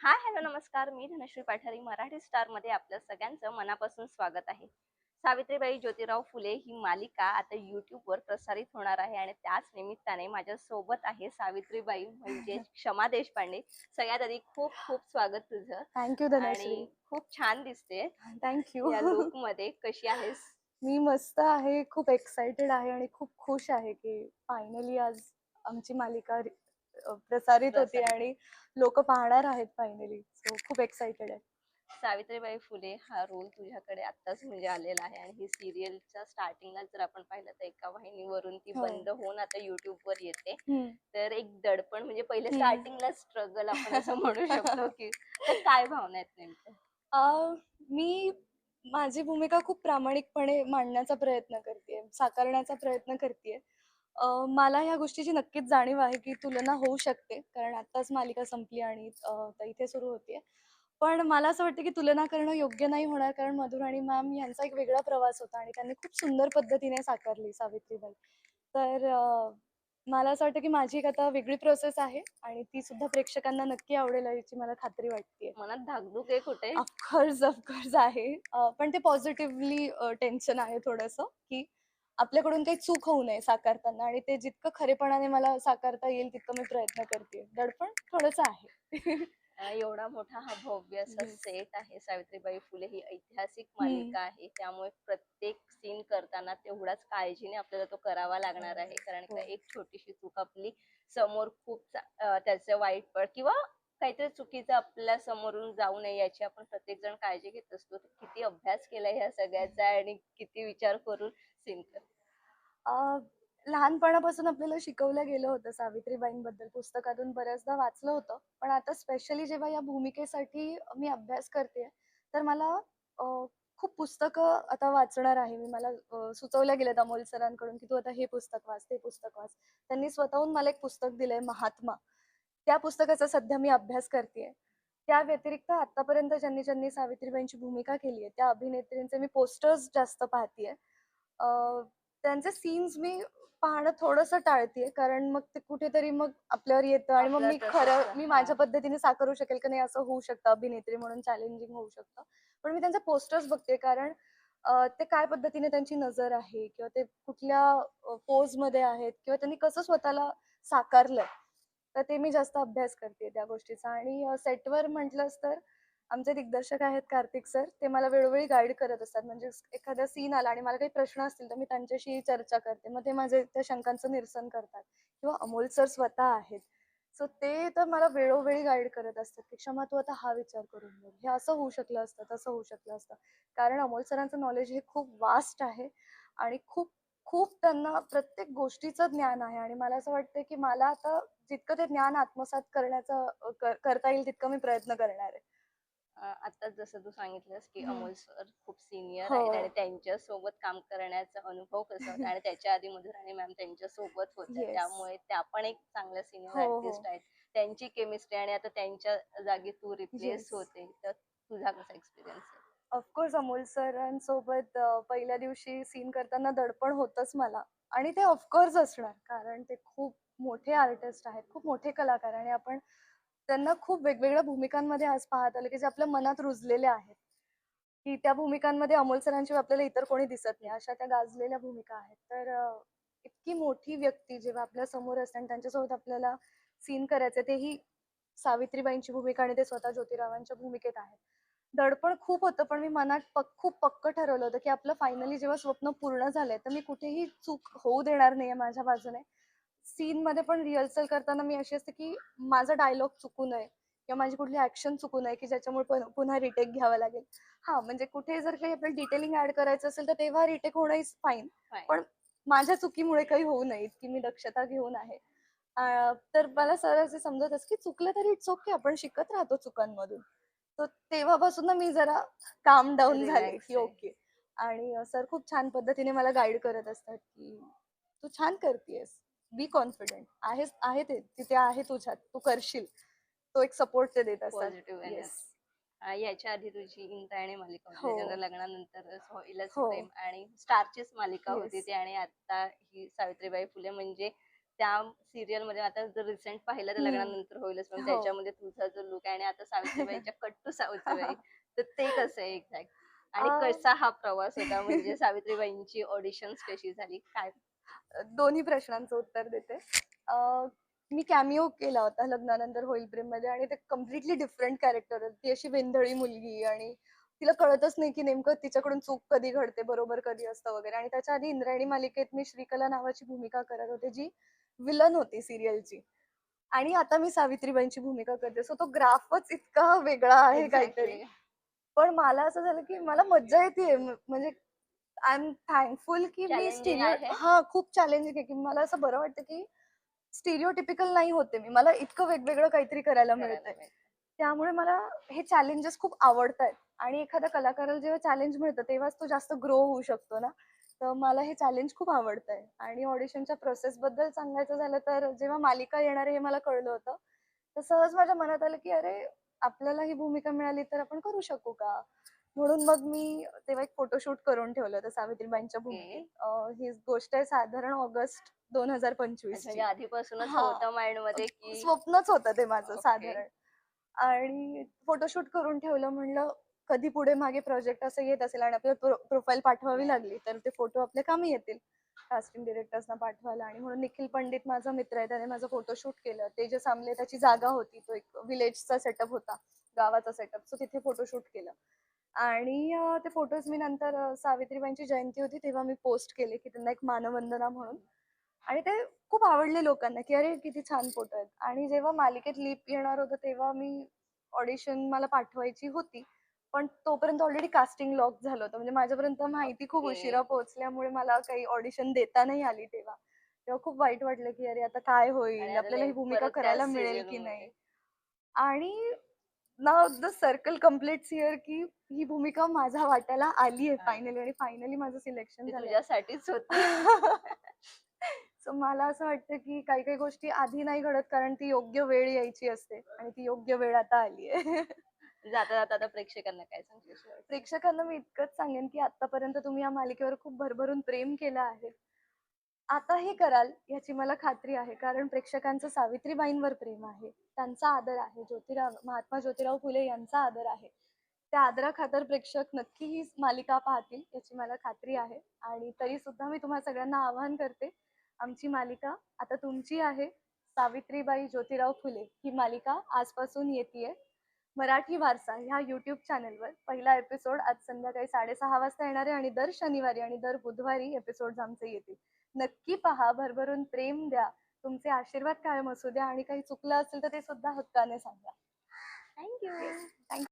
हाय, hello, नमस्कार. मी Dhanashree पाठारी. Marathi star मध्ये आपल्या सगळ्यांचं मनापासून स्वागत आहे. सावित्रीबाई ज्योतिराव फुले ही मालिका आता वर प्रसारित होणार आहे आणि त्याच निमित्ताने माझ्या सोबत आहे सावित्रीबाई म्हणजे क्षमा देशपांडे. सगळ्यात आधी खूप खूप स्वागत तुझं. Thank you Dhanashree. आणि खूप छान दिसते थँक यू. या लुक मध्ये. कशी आहेस? मी मस्त आहे, खूप एक्साइटेड आहे आणि खूप खुश आहे की फायनली आज आमची मालिका प्रसारित होते प्रसारित आणि लोक पाहणार आहेत फायनली. सो खूप एक्साइटेड आहे. सावित्रीबाई फुले हा रोल तुझ्याकडे आत्ताच म्हणजे आलेला आहे आणि ही सिरियलच्या स्टार्टिंगला जर आपण पाहिलं तर एका वाहिनीवरून ती हो. बंद होऊन आता वर येते. हम्म. तर एक दडपण म्हणजे पहिले हम्म. स्टार्टिंगला स्ट्रगल आपण असं म्हणू शकतो की तर काय भावना आहेत नेमक्या? मी माझी भूमिका खूप प्रामाणिकपणे मांडण्याचा प्रयत्न करते, साकारण्याचा प्रयत्न करते. मला ह्या गोष्टीची नक्कीच जाणीव आहे की तुलना होऊ शकते, कारण आत्ताच मालिका संपली आणि आता इथे सुरू होतीये. पण मला असं वाटतं की तुलना करणं योग्य नाही होणार, कारण मधुराणी मॅम यांचा एक वेगळा प्रवास होता आणि त्यांनी खूप सुंदर पद्धतीने साकारली सावित्रीबाई. तर मला असं वाटतं की माझी एक आता वेगळी प्रोसेस आहे आणि ती सुद्धा प्रेक्षकांना नक्की आवडेल याची मला खात्री वाटते. मनात धाकधूक आहे कुठे? ऑफकोर्स आहे. पण ते पॉझिटिव्हली टेन्शन आहे थोडंसं, की आपल्याकडून काही चूक होऊ नये साकारताना आणि ते जितकं खरेपणाने मला साकारता येईल तितकं मी प्रयत्न करते. दडपण थोडंसं आहे. एवढा मोठा हा भव्य असा येस. सेट आहे. सावित्रीबाई फुले ही ऐतिहासिक हं. मालिका आहे. त्यामुळे प्रत्येक सीन करताना तेवढाच काळजीने आपल्याला तो करावा लागणार आहे. कारण का हो. एक छोटीशी चूक आपली समोर त्याचं वाईट पड किंवा काहीतरी चुकीचं आपल्या समोरून जाऊ नये याची आपण प्रत्येक जण काळजी घेत असतो. तर किती अभ्यास केलाय ह्या सगळ्याचा आणि किती विचार करून सीन कर. अ, लहानपणापासून आपल्याला शिकवलं गेलं होतं सावित्रीबाईंबद्दल, पुस्तकातून बऱ्याचदा वाचलं होतं. पण आता स्पेशली जेव्हा या भूमिकेसाठी मी अभ्यास करतेय, तर मला अ, खूप पुस्तकं आता वाचणार आहे मी. मला सुचवल्या गेलेत अमोल सरांकडून, की "तू आता हे पुस्तक वाच, ते पुस्तक वाच." त्यांनी स्वतःहून मला एक पुस्तक दिलंय महात्मा. त्या पुस्तकाचा सध्या मी अभ्यास करतेय. त्या व्यतिरिक्त आत्तापर्यंत ज्यांनी सावित्रीबाईंची भूमिका केली आहे, त्या अभिनेत्रींचे मी पोस्टर्स जास्त पाहतीये. त्यांचे सीन्स मी पाहणं थोडंसं टाळतेय, कारण मग ते कुठेतरी मग आपल्यावर येतं आणि मग आपलं तसंच मी हा. माझ्या पद्धतीने साकारू शकेल की नाही असं होऊ शकतं, अभिनेत्री म्हणून चॅलेंजिंग होऊ शकतं. पण मी त्यांचे पोस्टर्स बघते, कारण ते काय पद्धतीने त्यांची नजर आहे किंवा ते कुठल्या पोजमध्ये आहेत किंवा त्यांनी कसं स्वतःला साकारलंय. तर ते मी जास्त अभ्यास करते त्या गोष्टीचा आणि सेटवर म्हटलंच तर आमचे दिग्दर्शक आहेत कार्तिक सर. ते मला वेळोवेळी गाईड करत असतात. म्हणजे एखादा सीन आला आणि मला काही प्रश्न असतील, तर मी त्यांच्याशी चर्चा करते. मग ते माझे त्या शंकांचं निरसन करतात किंवा अमोल सर स्वतः आहेत. सो ते तर मला वेळोवेळी गाईड करत असतात, की "क्षमा तू आता हा विचार करून बघ. हे असं होऊ शकलं असतं, तसं होऊ शकलं असतं." कारण अमोल सरांचं नॉलेज हे खूप वास्ट आहे आणि खूप खूप त्यांना प्रत्येक गोष्टीचं ज्ञान आहे आणि मला असं वाटतं, की मला आता जितकं ते ज्ञान आत्मसात करण्याचा करता येईल तितकं मी प्रयत्न करणार आहे. आता जसं तू सांगितलंस की हं. अमोल सर खूप सिनियर हो. आहेत आणि त्यांच्या सोबत काम करण्याचा अनुभव कसा होता आणि त्याच्या आधी मधुराणी मॅम त्यांच्या सोबत होत्या, येस. त्यामुळे त्या पण एक चांगल्या सिनियर हो, हो. आर्टिस्ट आहेत. त्यांची केमिस्ट्री आणि आता त्यांच्या जागी तू रिप्लेस येस. होते, तर तुझा कसा एक्सपिरियन्स आहे? ऑफकोर्स अमोल सरांसोबत पहिल्या दिवशी सीन करताना दडपण होतंच मला आणि ते ऑफकोर्स असणार, कारण ते खूप मोठे आर्टिस्ट आहेत, खूप मोठे कलाकार आणि आपण त्यांना खूप वेगवेगळ्या भूमिकांमध्ये आज पाहत आलो, की जे आपल्या मनात रुजलेले आहेत, की त्या भूमिकांमध्ये अमोल सरांशिवाय आपल्याला इतर कोणी दिसत नाही, अशा त्या गाजलेल्या भूमिका आहेत. तर इतकी मोठी व्यक्ती जेव्हा आपल्या समोर असते आणि त्यांच्यासोबत आपल्याला सीन करायचं, तेही सावित्रीबाईंची भूमिका आणि ते स्वतः ज्योतिरावांच्या भूमिकेत आहेत. दडपण खूप होतं, पण मी मनात खूप पक्कं ठरवलं होतं, की आपलं फायनली जेव्हा स्वप्न पूर्ण झालंय, तर मी कुठेही चूक होऊ देणार नाहीये माझ्या बाजूने. सीनमध्ये पण रिहर्सल करताना मी अशी असते, की माझा डायलॉग चुकू नये किंवा माझी कुठली ॲक्शन चुकू नये, की ज्याच्यामुळे पुन्हा रिटेक घ्यावा लागेल. हां, म्हणजे कुठे जर काही आपल्याला डिटेलिंग ॲड करायचं असेल, तर तेव्हा रिटेक होणं इज फाईन. फाईन. पण माझ्या चुकीमुळे काही होऊ नये इतकी मी दक्षता घेऊन आहे. तर मला सर असे समजतच, की चुकलं तरी इट्स ओके. आपण शिकत राहतो चुकांमधून. तर तेव्हापासून ना मी जरा काम डाउन झाले, की रिलॅक्स आहे. ओके. आणि सर खूप छान पद्धतीने मला गाईड करत असतात, की "तू छान करतीयेस. बी कॉन्फिडंट. आहे ते. तिथे आहे तुझ्यात. तू करशील." तो एक सपोर्ट ते देत असतात. Positive yes. एनर्जी. याच्या आधी तुझी इंद्रायणी मालिका होती, हो. त्याच्यानंतर लग्नानंतर होईलच हो. प्रेम आणि स्टारचीच मालिका होती येस. ती आणि आता ही सावित्रीबाई फुले म्हणजे त्या सिरियल मध्ये आता जर रिसेंट पाहिलं तर लग्नानंतर होईलच पण हो. त्याच्यामध्ये तुझा जो लुक आहे आणि आता सावित्रीबाईच्या कट्टू सावित्रीबाई तर ते कसं आहे एक्झॅक्ट आणि अ, कसा हा प्रवास होता म्हणजे सावित्रीबाईंची ऑडिशन्स कशी झाली काय दोन्ही प्रश्नांचं उत्तर देते. अ, मी कॅमिओ केला होता लग्नानंतर होईल प्रेममध्ये आणि ते कम्प्लिटली डिफरंट कॅरेक्टर होतं. ती अशी वेंधळी मुलगी आणि तिला कळतच नाही की नेमकं तिच्याकडून चूक कधी घडते, बरोबर कधी असतं वगैरे. आणि त्याच्या आधी इंद्रायणी मालिकेत मी श्रीकला नावाची भूमिका करत होते, जी विलन होती सीरियलची. आणि आता मी सावित्रीबाईंची भूमिका करते. सो तो ग्राफच इतका वेगळा आहे काहीतरी. एक्झॅक्टली पण मला असं झालं की मला मज्जा येतेय म्हणजे आय एम थँकफुल की मी चॅलेंजिंग आहे खूप चॅलेंजिंग आहे की मला असं बरं वाटतं की स्टिरियोटिपिकल नाही होते मी. मला इतकं वेगवेगळं काहीतरी करायला करायला मिळतंय. मिळतं. त्यामुळे मला हे चॅलेंजेस खूप आवडतायत आणि एखाद्या कलाकाराला जेव्हा चॅलेंज मिळतं तेव्हाच तो जास्त ग्रो होऊ शकतो ना. तर मला हे चॅलेंज खूप आवडतंय आणि ऑडिशनच्या प्रोसेसबद्दल सांगायचं झालं तर जेव्हा मालिका येणार आहे हे मला कळलं होतं. तर सहज माझ्या मनात आलं की अरे, आपल्याला ही भूमिका मिळाली तर आपण करू शकू का? म्हणून मग मी तेव्हा एक फोटोशूट करून ठेवलं होतं सावित्रीबाईंच्या ओके भूमिकेत. ही गोष्ट आहे साधारण ऑगस्ट 2025 अच्छा म्हणजे ची. आधीपासूनच हां. होतं माइंड मध्ये की स्वप्नच होतं ते माझं ओके साधारण. आणि फोटोशूट करून ठेवलं म्हणलं, कधी पुढे मागे प्रोजेक्ट असं येत असेल आणि आपल्याला प्रोफाईल पाठवावी लागली, तर ते फोटो आपल्या कामी येतील. कास्टिंग डिरेक्टर्सना पाठवायला आणि म्हणून निखिल पंडित माझा मित्र आहे, त्याने माझं फोटोशूट केलं. तेजस आमले त्याची जागा होती. तो एक विलेजचा सेटअप होता, गावाचा सेटअप. सो तिथे फोटोशूट केलं. आणि ते फोटोज मी नंतर सावित्रीबाईंची जयंती होती तेव्हा मी पोस्ट केले, की त्यांना एक मानवंदना म्हणून. आणि ते खूप आवडले लोकांना, की "अरे, किती छान फोटो आहेत." आणि जेव्हा मालिकेत लीप येणार होतं, तेव्हा मी ऑडिशन मला पाठवायची होती. पण तोपर्यंत ऑलरेडी कास्टिंग लॉक झालं होतं. म्हणजे माझ्यापर्यंत माहिती खूप ओके उशिरा पोहोचल्यामुळे मला काही ऑडिशन देता नाही आली तेव्हा. तेव्हा खूप वाईट वाटलं, की "अरे, आता काय आणि होईल? आता आपल्याला ही भूमिका परत त्या करायला मिळेल सिरियल की नाही?" मध्ये आणि now the circle completes here, की ही भूमिका माझ्या वाट्याला आली आहे आले फायनली आणि फायनली माझं सिलेक्शन ती झालंय. तुझ्यासाठीच होती सो मला असं वाटतं, की काही-काही गोष्टी आधी नाही घडत कारण ती योग्य वेळ यायची असते आणि ती योग्य वेळ आता आली आहे. जाता जाता आता प्रेक्षकांना काय सांगशील शेवटचं? प्रेक्षकांना मी इतकंच सांगेन, की आत्तापर्यंत तुम्ही या मालिकेवर खूप भरभरून प्रेम केलं आहे. आताही कराल याची मला खात्री आहे. कारण प्रेक्षकांचं सावित्रीबाईंवर प्रेम आहे. त्यांचा आदर आहे. महात्मा ज्योतिराव फुले यांचा आदर आहे. त्या आदराखातर प्रेक्षक नक्की ही मालिका पाहतील याची मला खात्री आहे. आणि तरी सुद्धा मी तुम्हा सगळ्यांना आवाहन करते, आमची मालिका आता तुमची आहे. सावित्रीबाई ज्योतिराव फुले ही मालिका आजपासून येतीये. मराठी वारसा ह्या YouTube चॅनलवर पहिला एपिसोड आज संध्याकाळी 6:30 वाजता येणार आहे आणि दर शनिवारी आणि दर बुधवारी एपिसोड्स आमचे येतील. नक्की पहा, भरभरून प्रेम द्या. तुमचे आशीर्वाद कायम असू द्या आणि काही चुकलं असेल तर ते सुद्धा हक्काने सांगा. थँक्यू